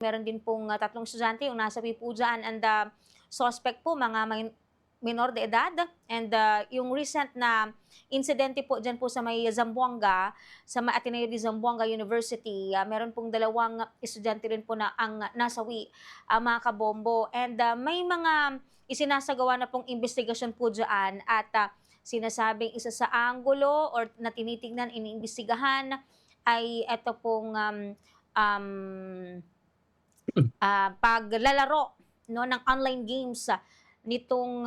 Meron din pong 3 estudyante yung nasawi po diyan, and suspect po mga minor de edad, and yung recent na insidente po diyan po sa may Zamboanga, sa may Ateneo de Zamboanga University, meron pong 2 estudyante rin po na ang nasawi, mga kabombo, and may mga isinasagawa na pong investigasyon po diyan, at sinasabing isa sa anggulo or na tinitingnan, iniimbestigahan ay eto pong um, paglalaro, no, ng online games nitong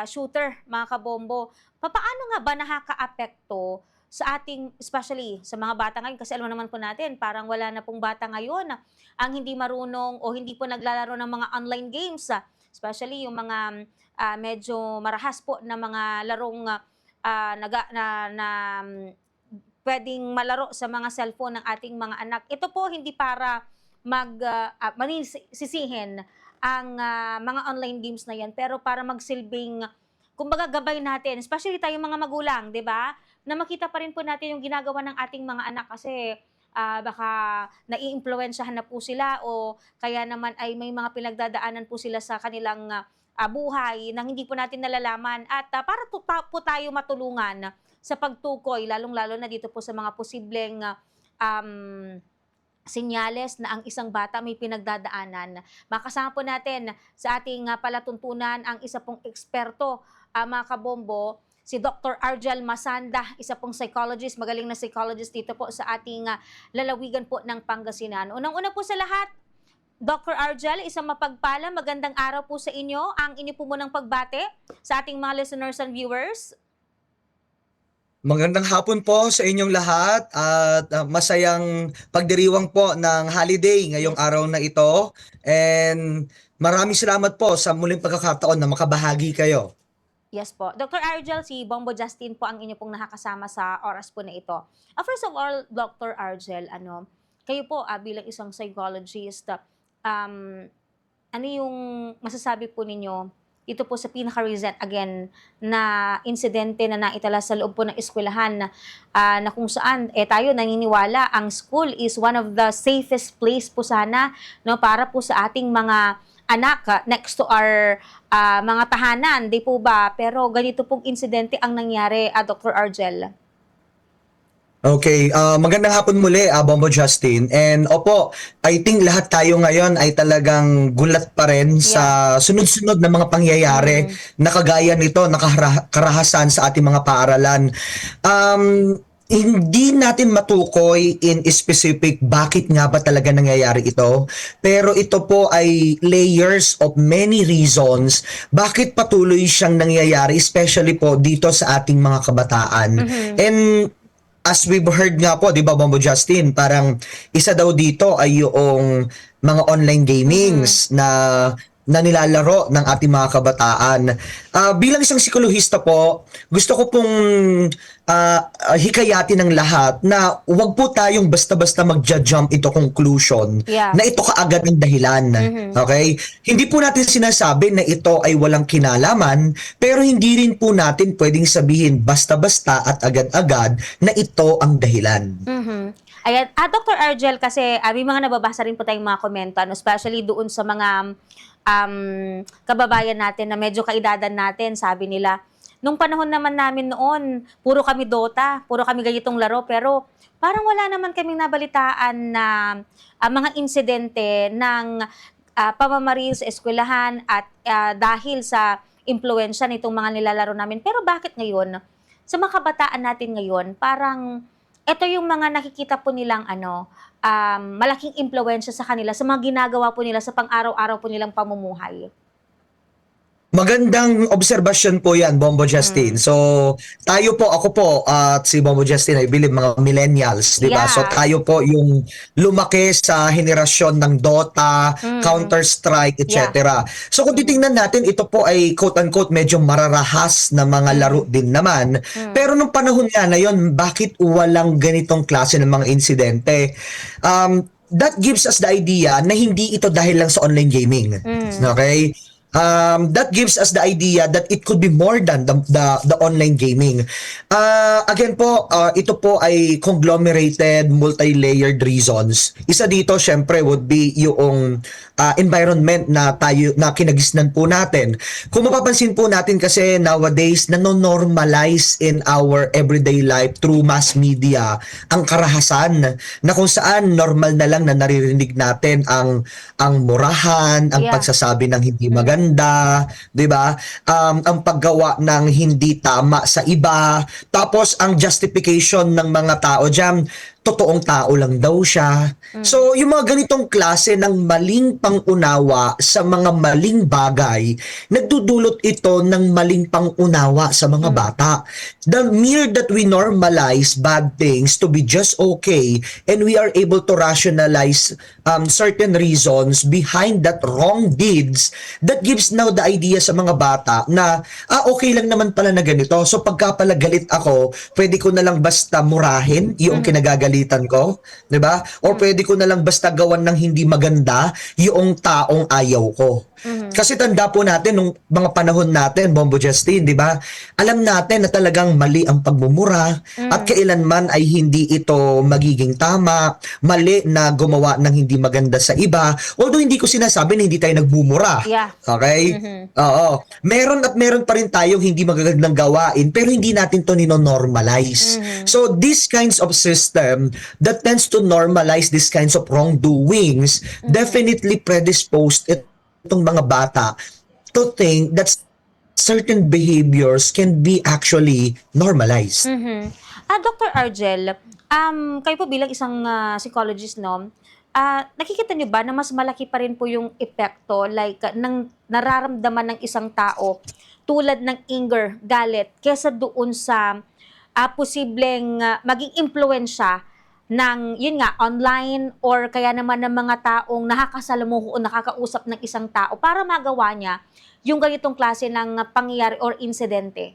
shooter, mga kabombo. Papaano nga ba nakakaapekto sa ating, especially sa mga bata ngayon, kasi alam naman po natin, parang wala na pong bata ngayon ang hindi marunong o hindi po naglalaro ng mga online games, especially yung mga medyo marahas po na mga larong pwedeng malaro sa mga cellphone ng ating mga anak. Ito po hindi para sisihin ang mga online games na yan, pero para magsilbing, kumbaga, gabay natin, especially tayong mga magulang, di ba? Na makita pa rin po natin yung ginagawa ng ating mga anak, kasi baka nai-impluwensyahan na po sila, o kaya naman ay may mga pinagdadaanan po sila sa kanilang buhay nang hindi po natin nalalaman. At para po tayo matulungan sa pagtukoy, lalong-lalo na dito po sa mga posibleng senyales na ang isang bata may pinagdadaanan. Makasama po natin sa ating palatuntunan ang isa pong eksperto, mga kabombo, si Dr. Argel Masanda, isa pong psychologist, magaling na psychologist dito po sa ating lalawigan po ng Pangasinan. Unang-una po sa lahat, Dr. Argel, isang mapagpalang magandang araw po sa inyo. Ang inyo po munang pagbate sa ating mga listeners and viewers. Magandang hapon po sa inyong lahat, at masayang pagdiriwang po ng holiday ngayong araw na ito, and maraming salamat po sa muling pagkakataon na makabahagi kayo. Yes po. Dr. Argel, si Bombo Justin po ang inyo pong nakakasama sa oras po na ito. First of all, Dr. Argel, kayo po bilang isang psychologist, ano yung masasabi po ninyo ito po sa pinaka-recent again na insidente na naitala sa loob po ng eskwelahan, na kung saan tayo naniniwala ang school is one of the safest place po sana, no, para po sa ating mga anak next to our mga tahanan, di po ba? Pero ganito pong insidente ang nangyari, Dr. Argel. Okay, magandang hapon muli, Bombo Justin. And opo, I think lahat tayo ngayon ay talagang gulat pa rin sa sunod-sunod na mga pangyayari na kagaya nito, nakarahasan sa ating mga paaralan. Hindi natin matukoy in specific bakit nga ba talaga nangyayari ito, pero ito po ay layers of many reasons bakit patuloy siyang nangyayari, especially po dito sa ating mga kabataan. And as we've heard nga po, di ba, Bombo Justin, parang isa daw dito ay yung mga online gamings na nilalaro ng ating mga kabataan. Bilang isang psikolohista po, gusto ko pong hikayatin ng lahat na huwag po tayong basta-basta mag-jump into conclusion na ito kaagad ang dahilan. Okay? Hindi po natin sinasabi na ito ay walang kinalaman, pero hindi rin po natin pwedeng sabihin basta-basta at agad-agad na ito ang dahilan. Ayan, Dr. Argel, kasi may mga nababasa rin po tayong mga komento, especially doon sa mga kababayan natin na medyo kaidadan natin. Sabi nila, nung panahon naman namin noon, puro kami Dota, puro kami ganitong laro, pero parang wala naman kaming nabalitaan na mga insidente ng pamamaril sa eskwelahan at dahil sa impluensya nitong mga nilalaro namin. Pero bakit ngayon, sa mga kabataan natin ngayon, parang ito yung mga nakikita po nilang malaking impluwensya sa kanila, sa mga ginagawa po nila sa pang-araw-araw po nilang pamumuhay? Magandang obserbasyon po yan, Bombo Justin. So, tayo po, ako po, at si Bombo Justin, I believe, mga millennials, di ba? So, tayo po yung lumaki sa henerasyon ng Dota, Counter-Strike, etc. So, kung titingnan natin, ito po ay quote-unquote medyo mararahas na mga laro din naman. Pero nung panahon nga na yun, bakit walang ganitong klase ng mga insidente? That gives us the idea na hindi ito dahil lang sa online gaming. Okay? That gives us the idea that it could be more than the online gaming. Again po, ito po ay conglomerated, multi-layered reasons. Isa dito, syempre, would be yung environment na tayo, na kinagisnan po natin. Kung mapapansin po natin kasi nowadays, nanonormalize in our everyday life through mass media ang karahasan na kung saan normal na lang na naririnig natin ang murahan, ang Yeah. pagsasabi ng hindi maganda, 'di ba? Ang paggawa ng hindi tama sa iba, tapos ang justification ng mga tao diyan, totoong tao lang daw siya. So, yung mga ganitong klase ng maling pangunawa sa mga maling bagay, nagdudulot ito ng maling pangunawa sa mga bata. The mere that we normalize bad things to be just okay and we are able to rationalize certain reasons behind that wrong deeds, that gives now the idea sa mga bata na, okay lang naman pala na ganito. So, pagka pala galit ako, pwede ko na lang basta murahin yung kinagagalitan ko, 'di ba? Or pwede ko na lang basta gawan ng hindi maganda yung taong ayaw ko. Kasi tanda po natin nung mga panahon natin, Bombo Justin, 'di ba? Alam natin na talagang mali ang pagmumura at kailanman ay hindi ito magiging tama, mali na gumawa ng hindi maganda sa iba. Although hindi ko sinasabi na hindi tayo nagmumura. Yeah. Okay? Oo. Meron at meron pa rin tayong hindi magagandang gawain pero hindi natin to nino-normalize. So these kinds of system that tends to normalize these kinds of wrongdoings definitely predisposed itong mga bata to think that certain behaviors can be actually normalized. Dr. Argel, kayo po bilang isang psychologist, no? Nakikita niyo ba na mas malaki pa rin po yung epekto like ng nararamdaman ng isang tao tulad ng anger, galit kesa doon sa posibleng maging impluwensya ng, yun nga, online or kaya naman ng mga taong nakakasalamuho o nakakausap ng isang tao para magawa niya yung ganitong klase ng pangyayari or insidente?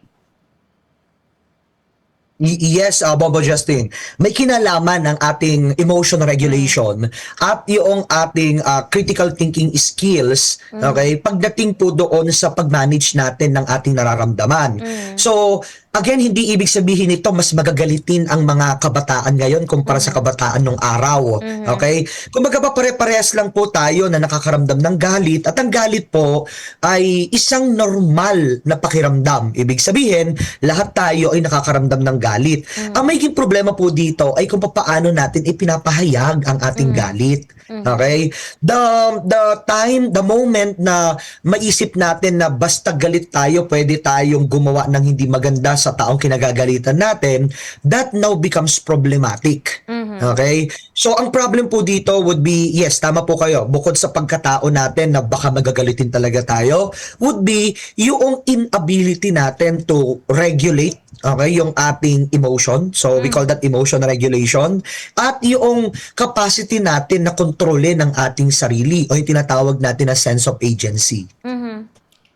Yes, Bobo Justin. May kinalaman ng ating emotion regulation at yung ating critical thinking skills, okay? Pagdating po doon sa pag-manage natin ng ating nararamdaman. So, again, hindi ibig sabihin nito mas magagalitin ang mga kabataan ngayon kumpara sa kabataan nung araw. Okay? Kumbaga ba pare-parehas lang po tayo na nakakaramdam ng galit at ang galit po ay isang normal na pakiramdam. Ibig sabihin, lahat tayo ay nakakaramdam ng galit. Ang magiging problema po dito ay kung paano natin ipinapahayag ang ating galit. Okay? The moment na maisip natin na basta galit tayo, pwede tayong gumawa ng hindi maganda sa taong kinagagalitan natin, that now becomes problematic. Okay? So, ang problem po dito would be, yes, tama po kayo, bukod sa pagkatao natin na baka magagalitin talaga tayo, would be yung inability natin to regulate, okay, yung ating emotion. So, we call that emotion regulation. At yung capacity natin na kontrolin ang ating sarili o yung tinatawag natin na sense of agency.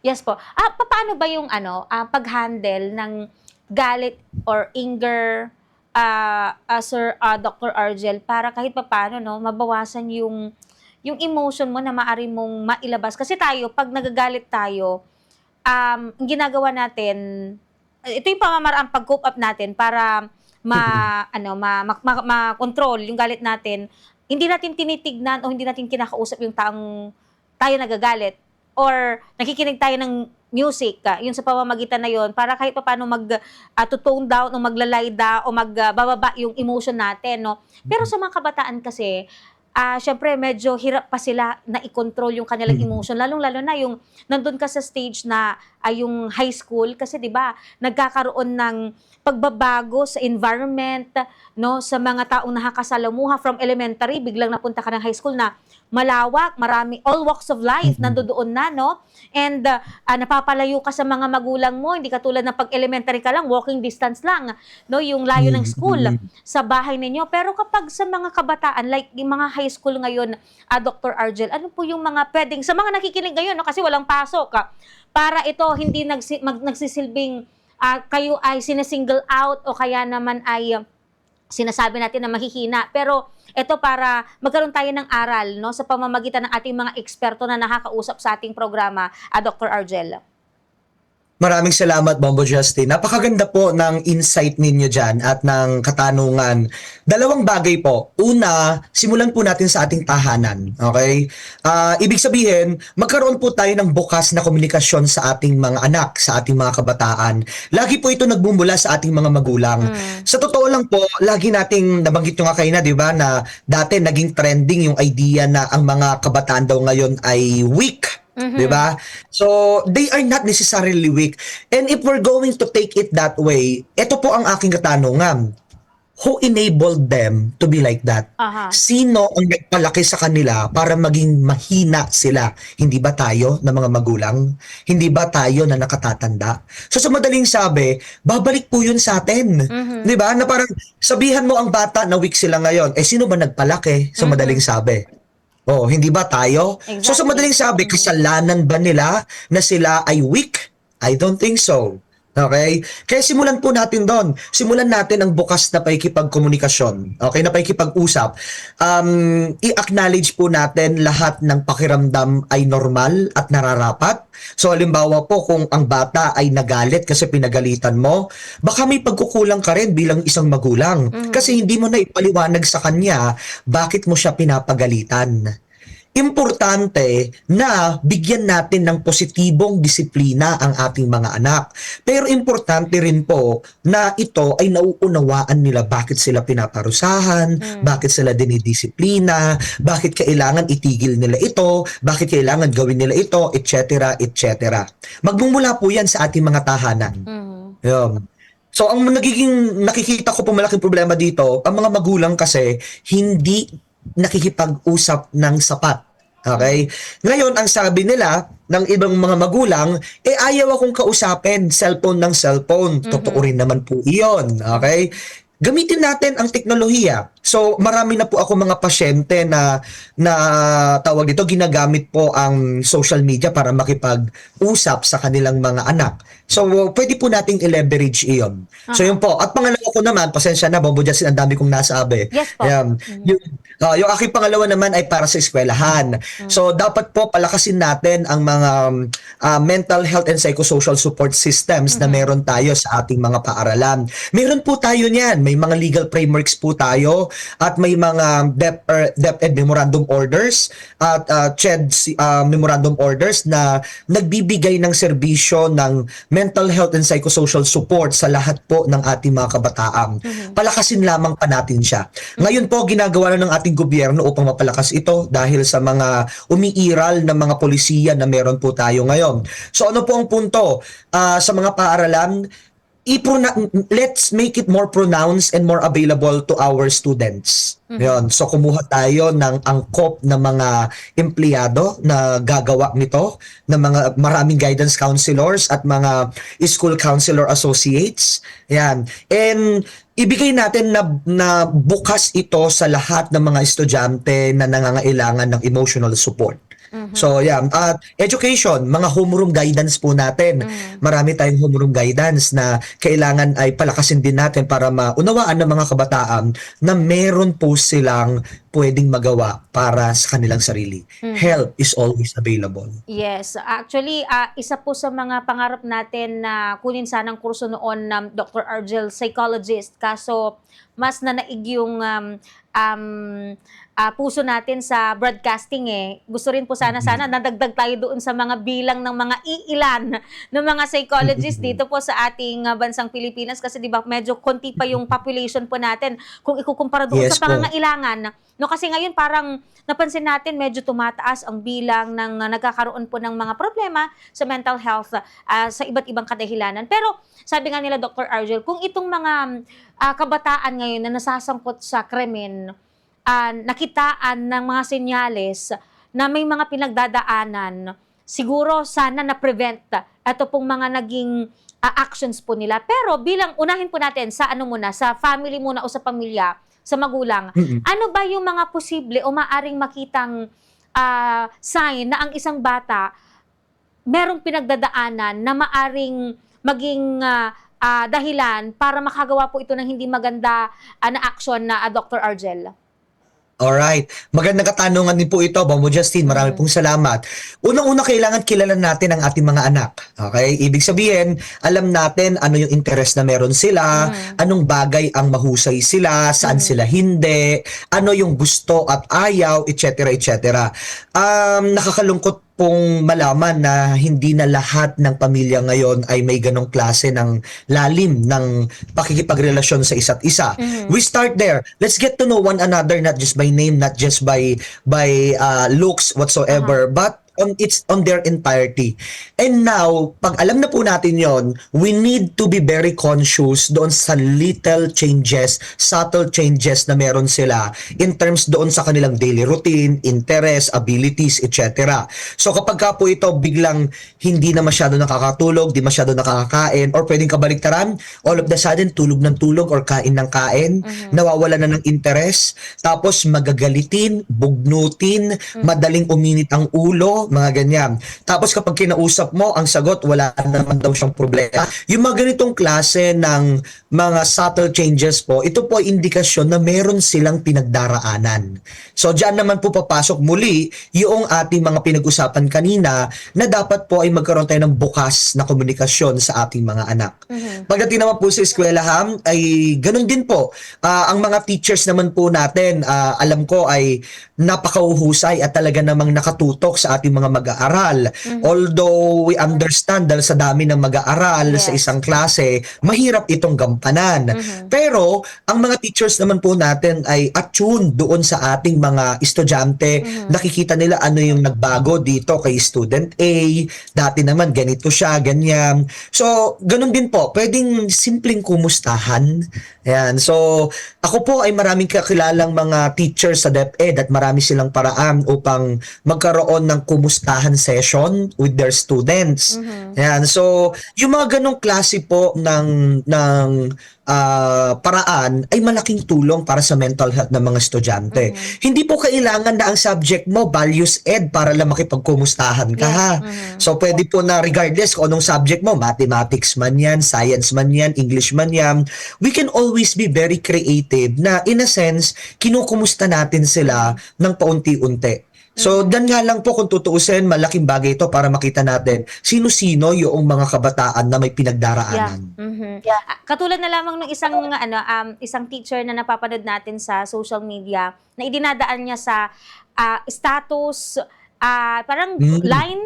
Yes po. Paano ba yung pag-handle ng galit or anger, Sir Dr. Argel, para kahit papaano, no, mabawasan yung emotion mo na maaari mong mailabas? Kasi tayo, pag nagagalit tayo, ang ginagawa natin, ito yung pamamaraang pag-cope up natin para ma-control yung galit natin. Hindi natin tinitignan o hindi natin kinakausap yung taong tayo nagagalit or nakikinig tayo ng music, yun sa pamamagitan na yun, para kahit pa paano to-tone down o maglalay down o magbababa yung emotion natin, no? Pero sa mga kabataan kasi, syempre medyo hirap pa sila na i-control yung kanilang emotion, lalong-lalo na yung nandun ka sa stage na yung high school kasi 'di ba nagkakaroon ng pagbabago sa environment, no, sa mga taong nakakasalamuha from elementary biglang napunta ka ng high school na malawak, marami, all walks of life nandoon na, no? And napapalayo ka sa mga magulang mo, hindi katulad ng pag elementary ka lang, walking distance lang, no, yung layo ng school sa bahay ninyo. Pero kapag sa mga kabataan like yung mga high school ngayon, Dr. Argel, ano po yung mga pwedeng sa mga nakikinig ngayon, no, kasi walang pasok, para ito hindi nagsisilbing kayo ay sinasingle out o kaya naman ay sinasabi natin na mahihina. Pero ito para magkaroon tayo ng aral, no, sa pamamagitan ng ating mga eksperto na nakakausap sa ating programa, Dr. Argel. Maraming salamat, Bombo Justin. Napakaganda po ng insight ninyo dyan at ng katanungan. Dalawang bagay po. Una, simulan po natin sa ating tahanan. Okay? Ibig sabihin, magkaroon po tayo ng bukas na komunikasyon sa ating mga anak, sa ating mga kabataan. Lagi po ito nagbumula sa ating mga magulang. Sa totoo lang po, lagi nating nabanggit nyo nga kayo na, di ba, na dati naging trending yung idea na ang mga kabataan daw ngayon ay weak. Di ba? So, they are not necessarily weak. And if we're going to take it that way, ito po ang aking katanungan. Who enabled them to be like that? Aha. Sino ang nagpalaki sa kanila para maging mahina sila? Hindi ba tayo na mga magulang? Hindi ba tayo na nakatatanda? So, sa madaling sabi, babalik po yun sa atin. Di ba? Na parang sabihan mo ang bata na weak sila ngayon. Eh, sino ba nagpalaki? Sa madaling sabi. Oh, hindi ba tayo? So sa Exactly. madaling sabi, kasalanan ba nila na sila ay weak? I don't think so. Okay? Kaya simulan po natin doon. Simulan natin ang bukas na pakikipagkomunikasyon. Okay? Na pakikipag-usap. I-acknowledge po natin lahat ng pakiramdam ay normal at nararapat. So halimbawa po kung ang bata ay nagalit kasi pinagalitan mo, baka may pagkukulang ka rin bilang isang magulang. Kasi hindi mo na ipaliwanag sa kanya bakit mo siya pinapagalitan. Importante na bigyan natin ng positibong disiplina ang ating mga anak. Pero importante rin po na ito ay nauunawaan nila bakit sila pinaparusahan, bakit sila dinidisiplina, bakit kailangan itigil nila ito, bakit kailangan gawin nila ito, etc. etc. Magmumula po yan sa ating mga tahanan. Yun. So ang nakikita ko po malaking problema dito, ang mga magulang kasi hindi nakikipag-usap ng sapat. Okay? Ngayon, ang sabi nila ng ibang mga magulang, ayaw akong kausapin, cellphone ng cellphone. Totoo rin naman po iyon. Okay? Gamitin natin ang teknolohiya. So, marami na po ako mga pasyente na tawag dito, ginagamit po ang social media para makipag-usap sa kanilang mga anak. So, pwede po nating i-leverage iyon. So, yun po. At pangalawa ko naman, pasensya na, Bombo Justin, ang dami kong nasabi. Yes po. Ayan. Yung aking pangalawa naman ay para sa eskwelahan. So, dapat po palakasin natin ang mga mental health and psychosocial support systems na meron tayo sa ating mga paaralan. Meron po tayo niyan. May mga legal frameworks po tayo at may mga DepEd memorandum orders at CHED memorandum orders na nagbibigay ng serbisyo ng mental health and psychosocial support sa lahat po ng ating mga kabataan. Palakasin lamang pa natin siya. Ngayon po, ginagawa na ng ating gobyerno upang mapalakas ito dahil sa mga umiiral na mga polisiya na meron po tayo ngayon. So ano po ang punto? Sa mga paaralan, let's make it more pronounced and more available to our students. Yun. So kumuha tayo ng angkop na mga empleyado na gagawa nito, na mga maraming guidance counselors at mga school counselor associates. Yan. And ibigay natin na bukas ito sa lahat ng mga estudyante na nangangailangan ng emotional support. So, yeah. At education, mga homeroom guidance po natin. Marami tayong homeroom guidance na kailangan ay palakasin din natin para maunawaan ng mga kabataan na meron po silang pwedeng magawa para sa kanilang sarili. Help is always available. Yes. Actually, isa po sa mga pangarap natin na kunin sanang kurso noon ng Dr. Argel, psychologist. Kaso, mas nanaig yung puso natin sa broadcasting Gusto rin po sana nadagdag tayo doon sa mga bilang ng mga iilan ng mga psychologists dito po sa ating bansang Pilipinas kasi 'di ba medyo konti pa yung population po natin kung ikukumpara doon Yes sa pangangailangan. No, kasi ngayon parang napansin natin medyo tumataas ang bilang ng nagkakaroon po ng mga problema sa mental health sa iba't ibang kadahilanan. Pero sabi nga nila Dr. Argel, kung itong mga kabataan ngayon na nasasangkot sa krimen, nakitaan ng mga senyales na may mga pinagdadaanan, siguro sana na-prevent ito pong mga naging actions po nila. Pero bilang unahin po natin sa sa family muna o sa pamilya, sa magulang, ano ba yung mga posible o maaring makitang sign na ang isang bata merong pinagdadaanan na maaring maging dahilan para makagawa po ito ng hindi maganda na action na Dr. Argel? Alright. Magandang katanungan din po ito, Bombo Justin. Marami pong salamat. Unang-una, kailangan kilala natin ang ating mga anak. Okay? Ibig sabihin, alam natin ano yung interest na meron sila, anong bagay ang mahusay sila, saan sila hindi, ano yung gusto at ayaw, etc. etc. Nakakalungkot pong malaman na hindi na lahat ng pamilya ngayon ay may ganong klase ng lalim ng pakikipagrelasyon sa isa't isa. We start there. Let's get to know one another, not just by name, not just by looks whatsoever, but on their entirety. And now, pag alam na po natin yon, we need to be very conscious doon sa little changes, subtle changes na meron sila in terms doon sa kanilang daily routine, interest, abilities, etc. So kapag ka po ito biglang hindi na masyado nakakatulog, di masyado nakakakain, or pwedeng kabaliktaran, all of the sudden tulog ng tulog or kain ng kain, nawawala na ng interest, tapos magagalitin, bugnutin, madaling uminit ang ulo, mga ganyan. Tapos kapag kinausap mo, ang sagot, wala naman daw siyang problema. Yung mga ganitong klase ng mga subtle changes po, ito po ay indikasyon na meron silang pinagdaraanan. So, diyan naman po papasok muli yung ating mga pinag-usapan kanina na dapat po ay magkaroon tayo ng bukas na komunikasyon sa ating mga anak. Pagdating naman po sa eskwelahan, ay ganun din po. Ang mga teachers naman po natin, alam ko ay napakauhusay at talaga namang nakatutok sa ating mga mag-aaral. Although we understand dahil sa dami ng mag-aaral sa isang klase, mahirap itong gampanan. Pero ang mga teachers naman po natin ay attuned doon sa ating mga estudyante. Nakikita nila ano yung nagbago dito kay student A. Dati naman ganito siya, ganyan. So, ganun din po. Pwedeng simpleng kumustahan. Ayan. So, ako po ay maraming kakilalang mga teachers sa DepEd at marami silang paraan upang magkaroon ng kumustahan session with their students. Ayan. So, yung mga ganong klase po ng paraan ay malaking tulong para sa mental health ng mga estudyante. Hindi po kailangan na ang subject mo values ed para lang makipagkumustahan ka ha. So pwede po na regardless kung anong subject mo, mathematics man yan, science man yan, English man yan, we can always be very creative na in a sense, kinukumusta natin sila ng paunti-unti. So, dan nga lang po kung tutuusin, malaking bagay ito para makita natin sino-sino yung mga kabataan na may pinagdaraanan. Katulad na lamang ng isang teacher na napapanood natin sa social media na idinadaan niya sa status, parang line,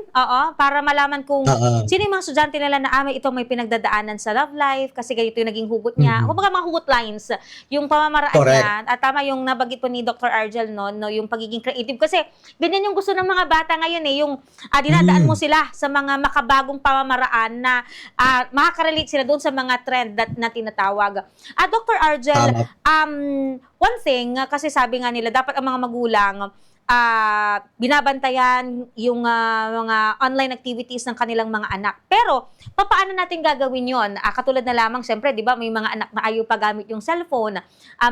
para malaman kung sino yung mga estudyante nila na may pinagdadaanan sa love life kasi ganito yung naging hugot niya. Kumbaga mga hugot lines, yung pamamaraan niya. At tama yung nabanggit po ni Dr. Argel, no, yung pagiging creative. Kasi ganyan yung gusto ng mga bata ngayon yung dinadaan mo sila sa mga makabagong pamamaraan na makakarelate sila doon sa mga trend na tinatawag. Dr. Argel, one thing, kasi sabi nga nila, dapat ang mga magulang binabantayan yung mga online activities ng kanilang mga anak. Pero, paano natin gagawin yon? Katulad na lamang, siyempre, di ba, may mga anak na ayaw pagamit yung cellphone,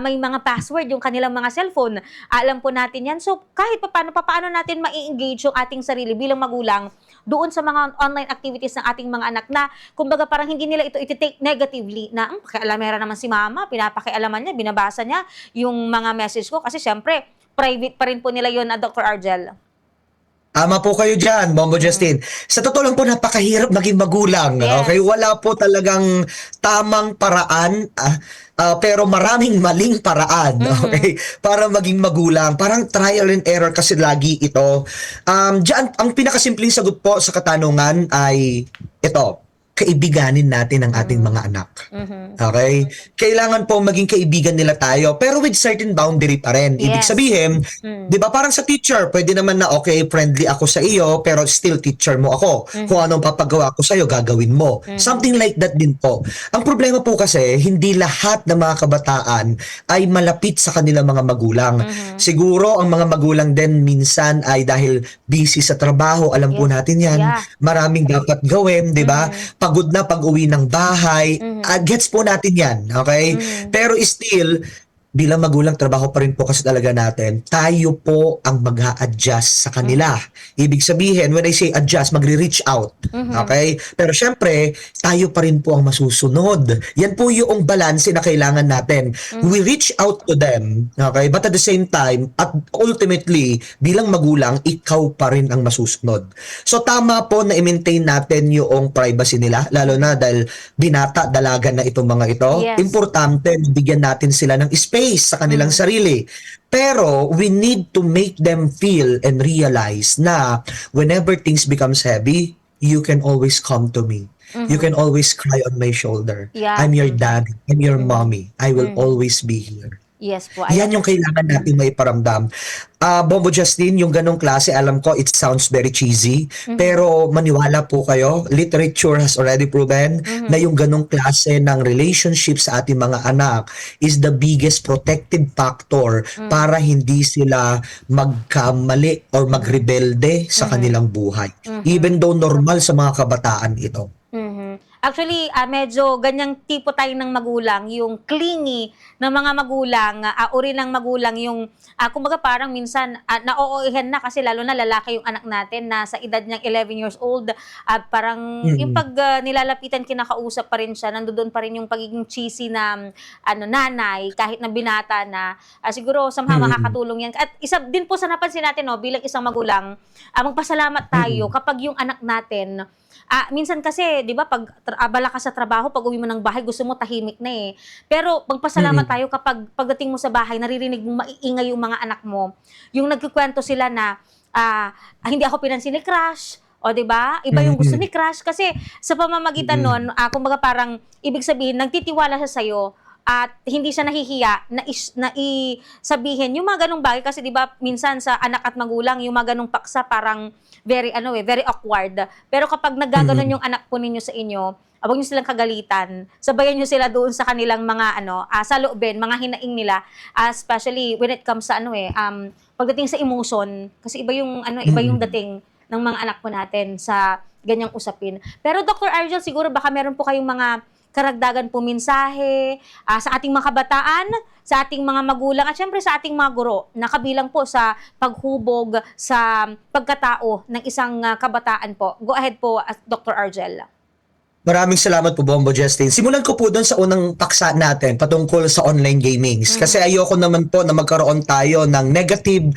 may mga password yung kanilang mga cellphone. Alam po natin yan. So, kahit paano natin ma-engage yung ating sarili bilang magulang doon sa mga online activities ng ating mga anak na, kumbaga, parang hindi nila ito iti-take negatively na, pakialamera naman si mama, pinapakialaman niya, binabasa niya yung mga message ko. Kasi, siyempre, private pa rin po nila yun, Dr. Argel. Tama po kayo dyan, Bombo Justin. Sa totoo lang po, napakahirap maging magulang. Yes. Okay? Wala po talagang tamang paraan, pero maraming maling paraan. Okay? Para maging magulang. Parang trial and error kasi lagi ito. Dyan, ang pinakasimpleng sagot po sa katanungan ay ito. Kaibiganin natin ang ating mga anak. Okay? Kailangan po maging kaibigan nila tayo, pero with certain boundary pa rin. Ibig sabihin, di ba parang sa teacher, pwede naman na okay, friendly ako sa iyo, pero still teacher mo ako. Kung anong papagawa ko sa iyo, gagawin mo. Something like that din po. Ang problema po kasi, hindi lahat ng mga kabataan ay malapit sa kanilang mga magulang. Siguro, ang mga magulang din minsan ay dahil busy sa trabaho, alam po natin yan, maraming dapat gawin, di ba? Pagod na pag-uwi ng bahay. Gets po natin yan, okay? Pero still, bilang magulang, trabaho pa rin po kasi talaga natin, tayo po ang mag-a-adjust sa kanila. Ibig sabihin, when I say adjust, magre-reach out. Okay? Pero syempre, tayo pa rin po ang masusunod. Yan po yung balanse na kailangan natin. We reach out to them, okay? But at the same time, at ultimately, bilang magulang, ikaw pa rin ang masusunod. So tama po na i-maintain natin yung privacy nila, lalo na dahil binata, dalaga na itong mga ito. Yes. Importante, bigyan natin sila ng space sa kanilang sarili. Pero we need to make them feel and realize na whenever things becomes heavy, you can always come to me. You can always cry on my shoulder. Yeah. I'm your daddy. I'm your mommy. I will always be here. Yes po. Yan yung kailangan natin maiparamdam. Bombo Justin, yung ganong klase, alam ko, it sounds very cheesy, pero maniwala po kayo, literature has already proven na yung ganong klase ng relationship sa ating mga anak is the biggest protective factor para hindi sila magkamali or magrebelde sa kanilang buhay. Even though normal sa mga kabataan ito. Actually, medyo ganyang tipo tayo ng magulang, yung clingy na mga magulang, uri ng magulang, yung, kumbaga parang minsan, na-ooihan na kasi lalo na lalaki yung anak natin na sa edad niyang 11 years old, parang yung pag nilalapitan, kinakausap pa rin siya, nandoon pa rin yung pagiging cheesy na nanay, kahit na binata na, siguro somehow makakatulong yan. At isa din po sa napansin natin, no, bilang isang magulang, magpasalamat tayo kapag yung anak natin, minsan kasi, di ba, pag abala ka sa trabaho, pag uwi mo ng bahay, gusto mo tahimik na eh. Pero magpasalamat tayo kapag pagdating mo sa bahay, naririnig mong maiingay yung mga anak mo. Yung nagkikwento sila na, hindi ako pinansin ni crush, o di ba? Iba yung gusto ni crush kasi sa pamamagitan nun, kumbaga parang ibig sabihin nagtitiwala siya sa'yo at hindi siya nahihiya na sabihin yung mga ganung bagay kasi 'di ba minsan sa anak at magulang yung mga ganung paksa parang very very awkward. Pero kapag naggaganon yung anak po ninyo sa inyo, huwag niyo silang kagalitan. Sabayan niyo sila doon sa kanilang mga sa loobin, mga hinaing nila, especially when it comes sa pagdating sa emotion kasi iba yung iba yung dating ng mga anak po natin sa ganyang usapin. Pero Dr. Argel, siguro baka meron po kayong mga karagdagan po mensahe sa ating mga kabataan, sa ating mga magulang, at syempre sa ating mga guro na kabilang po sa paghubog sa pagkatao ng isang kabataan po. Go ahead po, Dr. Argel. Maraming salamat po, Bombo Justin. Simulan ko po doon sa unang paksa natin patungkol sa online gamings. Kasi ayoko naman po na magkaroon tayo ng negative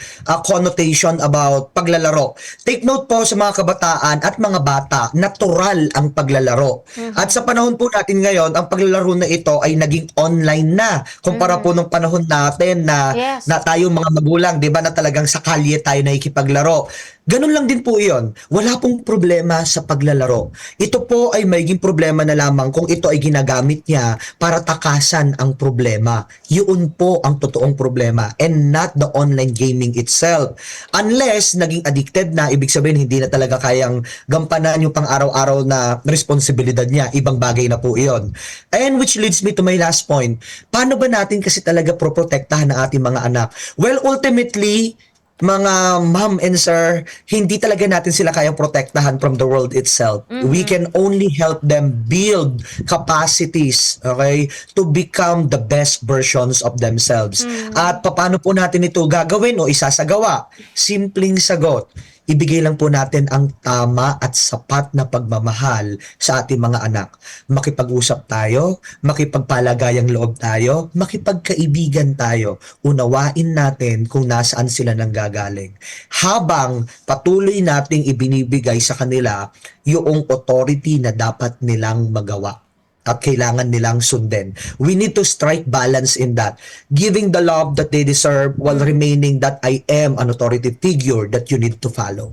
connotation about paglalaro. Take note po sa mga kabataan at mga bata, natural ang paglalaro. At sa panahon po natin ngayon, ang paglalaro na ito ay naging online na. Kumpara po nung panahon natin na, Yes. na tayo mga magulang, di ba, na talagang sa kalye tayo nakikipaglaro. Ganun lang din po iyon. Wala pong problema sa paglalaro. Ito po ay magiging problema na lamang kung ito ay ginagamit niya para takasan ang problema. Yun po ang totoong problema and not the online gaming itself. Unless naging addicted na, ibig sabihin hindi na talaga kayang gampanan yung pang-araw-araw na responsibilidad niya. Ibang bagay na po iyon. And which leads me to my last point. Paano ba natin kasi talaga proprotektahan ang ating mga anak? Well, ultimately, mga ma'am and sir, hindi talaga natin sila kayang protektahan from the world itself. We can only help them build capacities, okay, to become the best versions of themselves. At paano po natin ito gagawin o isasagawa? Simpleng sagot. Ibigay lang po natin ang tama at sapat na pagmamahal sa ating mga anak. Makipag-usap tayo, makipagpalagayang loob tayo, makipagkaibigan tayo. Unawain natin kung nasaan sila nanggagaling. Habang patuloy nating ibinibigay sa kanila yung authority na dapat nilang magawa at kailangan nilang sundin. We need to strike balance in that. Giving the love that they deserve while remaining that I am an authoritative figure that you need to follow.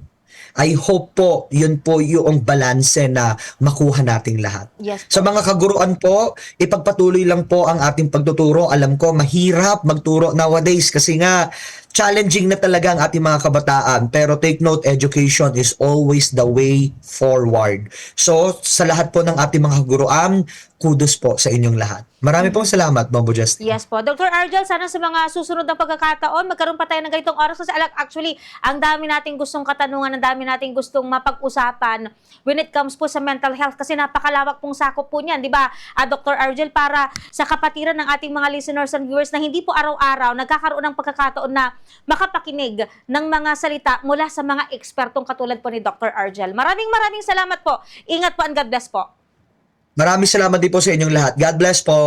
I hope po, yun po yung balanse na makuha nating lahat. Yes. Sa mga kaguruan po, ipagpatuloy lang po ang ating pagtuturo. Alam ko, mahirap magturo nowadays kasi nga, challenging na talaga ang ating mga kabataan. Pero take note, education is always the way forward. So, sa lahat po ng ating mga kaguruan, kudos po sa inyong lahat. Marami pong salamat, Bombo Justin. Yes po. Dr. Argel, sana sa mga susunod na pagkakataon, magkaroon pa tayo ng ganitong oras kasi actually, ang dami nating gustong katanungan, ang dami nating gustong mapag-usapan when it comes po sa mental health kasi napakalawak pong sakop po niyan, di ba, Dr. Argel, para sa kapatiran ng ating mga listeners and viewers na hindi po araw-araw nagkakaroon ng pagkakataon na makapakinig ng mga salita mula sa mga ekspertong katulad po ni Dr. Argel. Maraming salamat po. Ingat po and God bless po. Maraming salamat din po sa inyong lahat. God bless po.